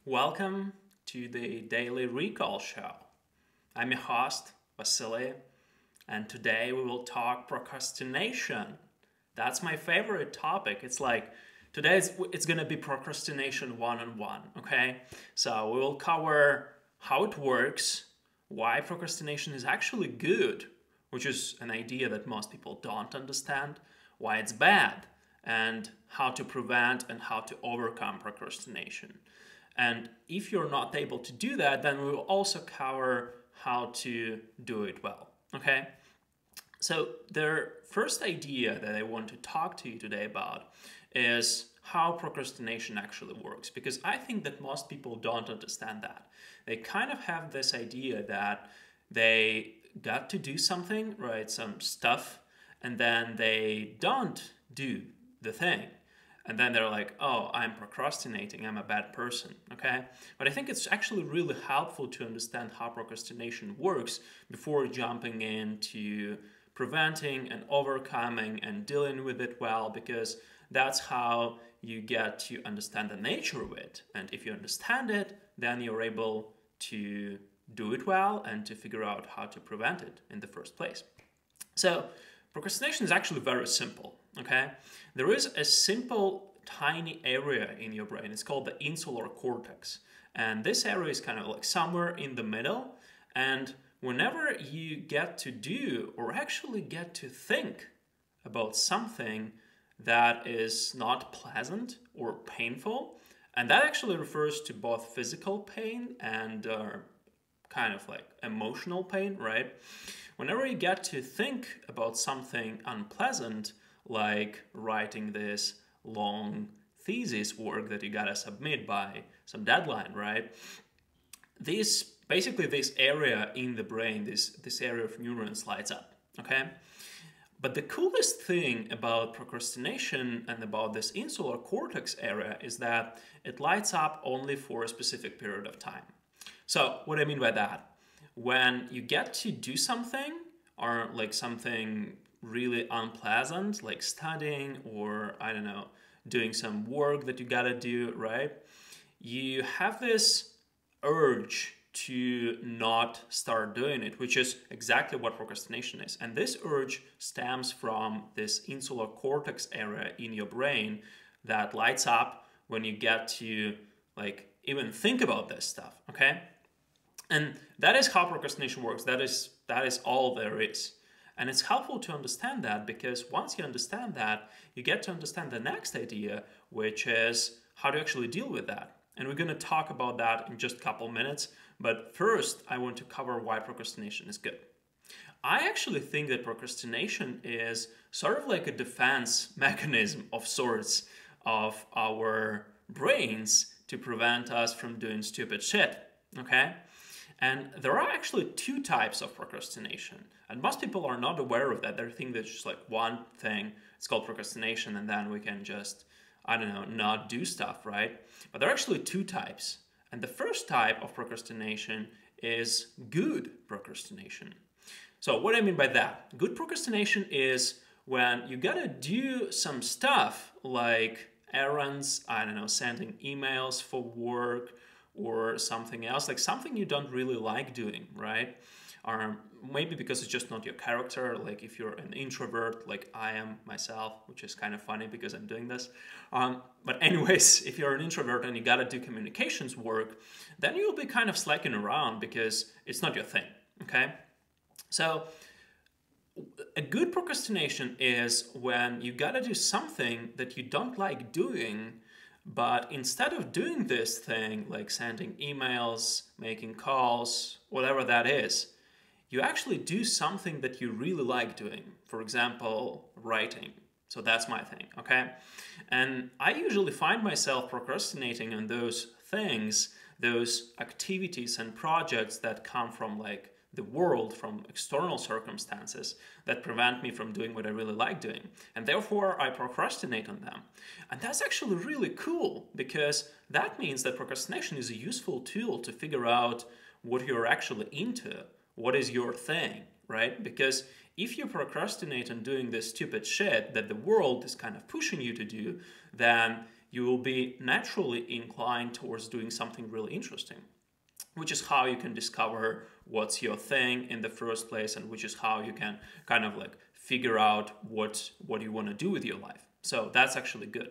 Welcome to the Daily Recall Show. I'm your host, Vasily, and today we will talk procrastination. That's my favorite topic. It's like today it's going to be procrastination one-on-one, okay? So we will cover how it works, why procrastination is actually good, which is an idea that most people don't understand, why it's bad, and how to prevent and how to overcome procrastination. And if you're not able to do that, then we will also cover how to do it well. Okay? So, the first idea that I want to talk to you today about is how procrastination actually works. Because I think that most people don't understand that. They kind of have this idea that they got to do something, right? Some stuff, and then they don't do the thing. And then they're like, oh, I'm procrastinating, I'm a bad person, okay? But I think it's actually really helpful to understand how procrastination works before jumping into preventing and overcoming and dealing with it well, because that's how you get to understand the nature of it. And if you understand it, then you're able to do it well and to figure out how to prevent it in the first place. So, procrastination is actually very simple, okay? There is a simple tiny area in your brain. It's called the insular cortex. And this area is kind of like somewhere in the middle. And whenever you get to do or actually get to think about something that is not pleasant or painful, and that actually refers to both physical pain and kind of like emotional pain, right? Whenever you get to think about something unpleasant, like writing this long thesis work that you gotta submit by some deadline, right? This area in the brain, this area of neurons lights up, okay? But the coolest thing about procrastination and about this insular cortex area is that it lights up only for a specific period of time. So, what I mean by that? When you get to do something, or like something really unpleasant, like studying or, I don't know, doing some work that you gotta do, right? You have this urge to not start doing it, which is exactly what procrastination is. And this urge stems from this insular cortex area in your brain that lights up when you get to like even think about this stuff, okay? And that is how procrastination works. That is all there is. And it's helpful to understand that, because once you understand that, you get to understand the next idea, which is how to actually deal with that. And we're going to talk about that in just a couple minutes. But first, I want to cover why procrastination is good. I actually think that procrastination is sort of like a defense mechanism of sorts of our brains to prevent us from doing stupid shit. Okay? And there are actually two types of procrastination. And most people are not aware of that. They think there's just like one thing. It's called procrastination, and then we can just, I don't know, not do stuff, right? But there are actually two types. And the first type of procrastination is good procrastination. So what do I mean by that? Good procrastination is when you gotta do some stuff like errands, I don't know, sending emails for work, or something else, like something you don't really like doing, right? Or maybe because it's just not your character, like if you're an introvert, like I am myself, which is kind of funny because I'm doing this. But anyways, if you're an introvert and you gotta do communications work, then you'll be kind of slacking around because it's not your thing, okay? So a good procrastination is when you gotta do something that you don't like doing, but instead of doing this thing, like sending emails, making calls, whatever that is, you actually do something that you really like doing. For example, writing. So that's my thing, okay? And I usually find myself procrastinating on those things, those activities and projects that come from like the world, from external circumstances that prevent me from doing what I really like doing. And therefore, I procrastinate on them. And that's actually really cool, because that means that procrastination is a useful tool to figure out what you're actually into, what is your thing, right? Because if you procrastinate on doing this stupid shit that the world is kind of pushing you to do, then you will be naturally inclined towards doing something really interesting, which is how you can discover what's your thing in the first place, and which is how you can kind of like figure out what you want to do with your life. So that's actually good.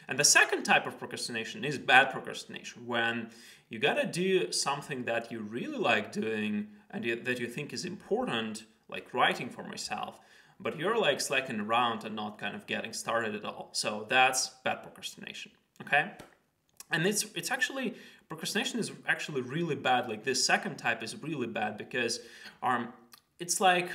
And the second type of procrastination is bad procrastination, when you gotta do something that you really like doing and that you think is important, like writing for myself, but you're like slacking around and not kind of getting started at all. So that's bad procrastination, okay? And it's actually, procrastination is actually really bad. Like this second type is really bad because it's like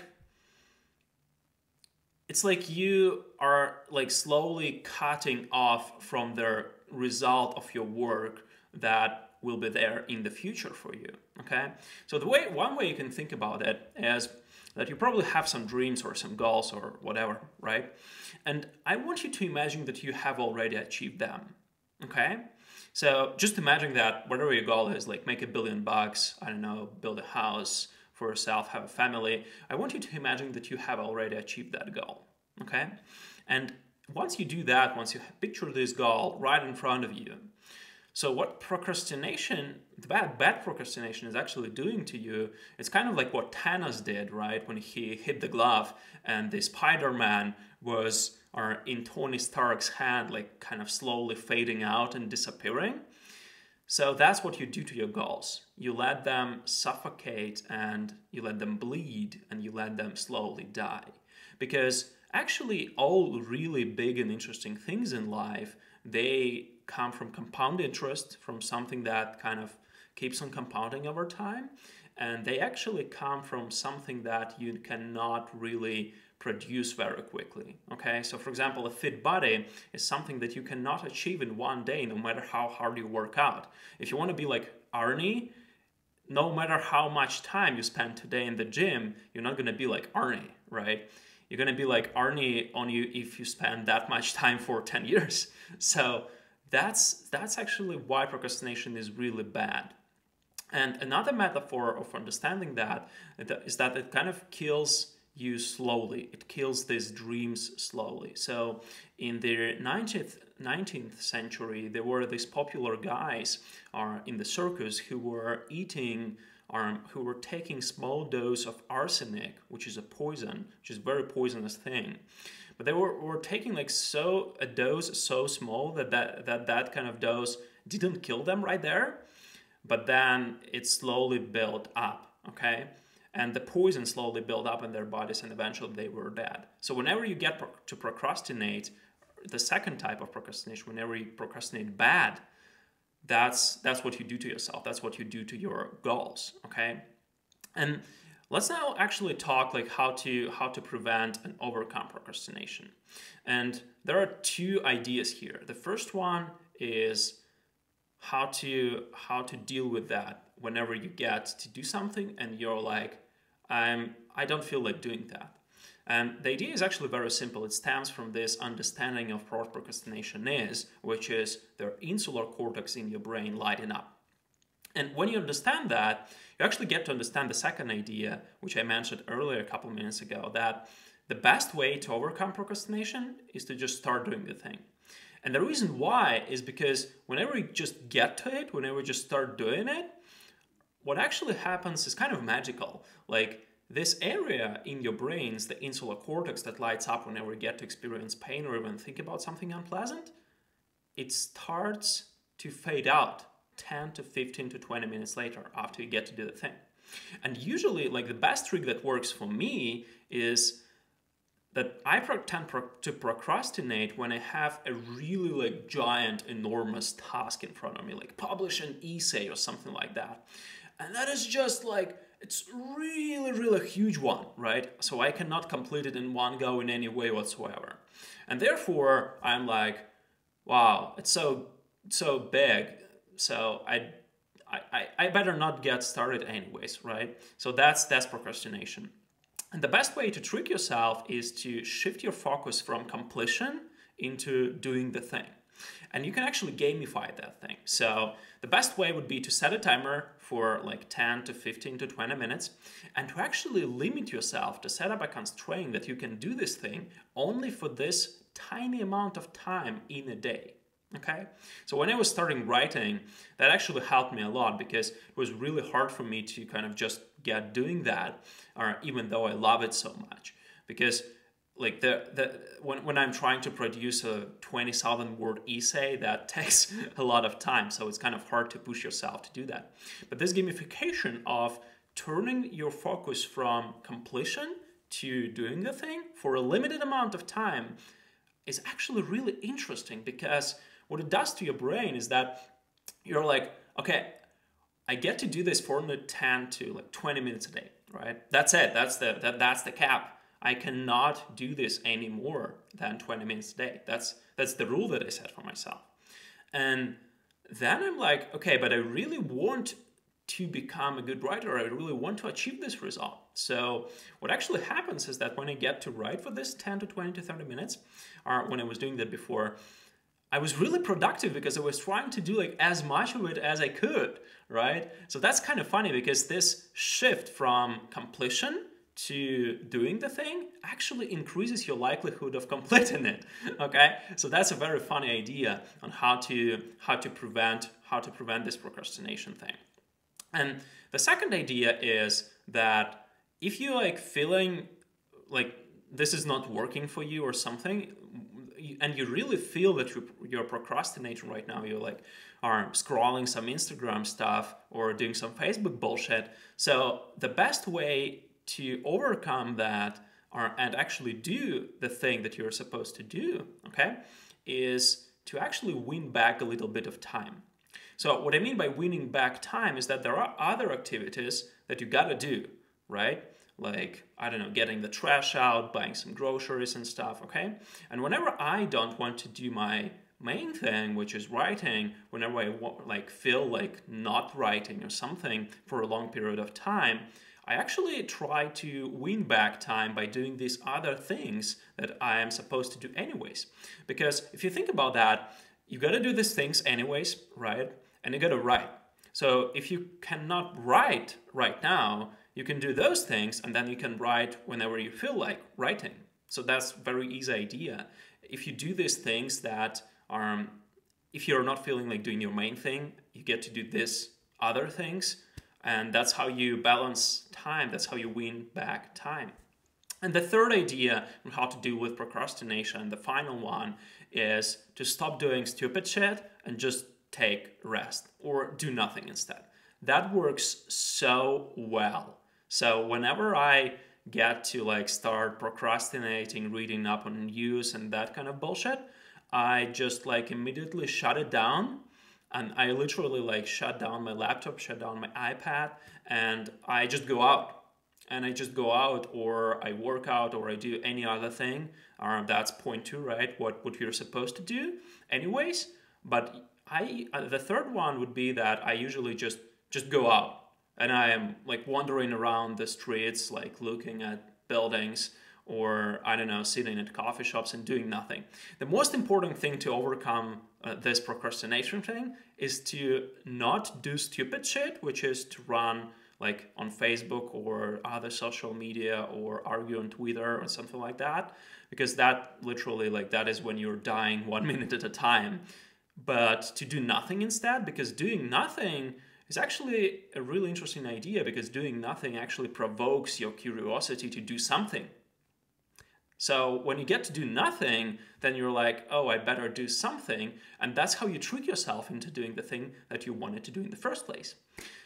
you are like slowly cutting off from the result of your work that will be there in the future for you, okay? So one way you can think about it is that you probably have some dreams or some goals or whatever, right? And I want you to imagine that you have already achieved them, okay? So just imagine that whatever your goal is, like make $1 billion, I don't know, build a house for yourself, have a family. I want you to imagine that you have already achieved that goal, okay? And once you do that, once you picture this goal right in front of you, so what procrastination, the bad procrastination is actually doing to you, it's kind of like what Thanos did, right? When he hit the glove and the Spider-Man was in Tony Stark's hand, like kind of slowly fading out and disappearing. So that's what you do to your goals. You let them suffocate and you let them bleed and you let them slowly die. Because actually all really big and interesting things in life, they come from compound interest, from something that kind of keeps on compounding over time. And they actually come from something that you cannot really produce very quickly, okay? So for example, a fit body is something that you cannot achieve in one day, no matter how hard you work out. If you want to be like Arnie, no matter how much time you spend today in the gym, you're not going to be like Arnie, right? You're going to be like Arnie only if you spend that much time for 10 years. So that's actually why procrastination is really bad. And another metaphor of understanding that is that it kind of kills you slowly. It kills these dreams slowly. So in the 19th century, there were these popular guys in the circus who were who were taking small dose of arsenic, which is a poison, which is a very poisonous thing. But they were taking like a dose so small that kind of dose didn't kill them right there, but then it slowly built up, okay? And the poison slowly built up in their bodies and eventually they were dead. So whenever you get to procrastinate, the second type of procrastination, whenever you procrastinate bad, that's what you do to yourself. That's what you do to your goals, okay? And let's now actually talk like how to prevent and overcome procrastination. And there are two ideas here. The first one is how to deal with that whenever you get to do something and you're like, I don't feel like doing that. And the idea is actually very simple. It stems from this understanding of what procrastination is, which is the insular cortex in your brain lighting up. And when you understand that, you actually get to understand the second idea, which I mentioned earlier a couple of minutes ago, that the best way to overcome procrastination is to just start doing the thing. And the reason why is because whenever you just get to it, whenever you just start doing it, what actually happens is kind of magical. Like this area in your brains, the insular cortex that lights up whenever you get to experience pain or even think about something unpleasant, it starts to fade out 10 to 15 to 20 minutes later after you get to do the thing. And usually, like the best trick that works for me is that I tend to procrastinate when I have a really like giant, enormous task in front of me, like publish an essay or something like that. And that is just like, it's really, really huge one, right? So I cannot complete it in one go in any way whatsoever. And therefore, I'm like, wow, it's so big. So I better not get started anyways, right? So that's procrastination. And the best way to trick yourself is to shift your focus from completion into doing the thing. And you can actually gamify that thing. So the best way would be to set a timer for like 10 to 15 to 20 minutes and to actually limit yourself, to set up a constraint that you can do this thing only for this tiny amount of time in a day. Okay, so when I was starting writing, that actually helped me a lot because it was really hard for me to kind of just get doing that, or even though I love it so much. Because like when I'm trying to produce a 20,000 word essay, that takes a lot of time, so it's kind of hard to push yourself to do that. But this gamification of turning your focus from completion to doing the thing for a limited amount of time is actually really interesting, because what it does to your brain is that you're like, okay, I get to do this for only 10 to like 20 minutes a day, right? That's it. That's the cap. I cannot do this any more than 20 minutes a day. That's the rule that I set for myself. And then I'm like, okay, but I really want to become a good writer. I really want to achieve this result. So what actually happens is that when I get to write for this 10 to 20 to 30 minutes, or when I was doing that before, I was really productive because I was trying to do like as much of it as I could, right? So that's kind of funny, because this shift from completion to doing the thing actually increases your likelihood of completing it. Okay, so that's a very funny idea on how to prevent this procrastination thing. And the second idea is that if you're like feeling like this is not working for you or something, and you really feel that you're procrastinating right now, you're like are scrolling some Instagram stuff or doing some Facebook bullshit. So the best way to overcome that and actually do the thing that you're supposed to do, okay, is to actually win back a little bit of time. So what I mean by winning back time is that there are other activities that you gotta do, right? Like, I don't know, getting the trash out, buying some groceries and stuff, okay? And whenever I don't want to do my main thing, which is writing, whenever I feel like not writing or something for a long period of time, I actually try to win back time by doing these other things that I am supposed to do anyways. Because if you think about that, you gotta do these things anyways, right? And you gotta write. So if you cannot write right now, you can do those things, and then you can write whenever you feel like writing. So that's a very easy idea. If you do these things that are, if you're not feeling like doing your main thing, you get to do these other things, and that's how you balance time. That's how you win back time. And the third idea on how to deal with procrastination, the final one, is to stop doing stupid shit and just take rest or do nothing instead. That works so well. So whenever I get to like start procrastinating, reading up on news and that kind of bullshit, I just like immediately shut it down. And I literally like shut down my laptop, shut down my iPad, and I just go out. And I just go out, or I work out, or I do any other thing. That's point two, right? What you're supposed to do anyways. But the third one would be that I usually just go out. And I am like wandering around the streets, like looking at buildings, or I don't know, sitting at coffee shops and doing nothing. The most important thing to overcome this procrastination thing is to not do stupid shit, which is to run like on Facebook or other social media or argue on Twitter or something like that, because that literally like that is when you're dying 1 minute at a time. But to do nothing instead, because doing nothing is actually a really interesting idea, because doing nothing actually provokes your curiosity to do something. So when you get to do nothing, then you're like, oh, I better do something. And that's how you trick yourself into doing the thing that you wanted to do in the first place.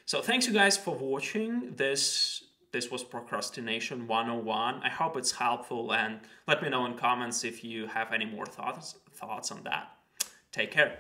So thanks you guys for watching. This was Procrastination 101. I hope it's helpful, and let me know in comments if you have any more thoughts on that. Take care.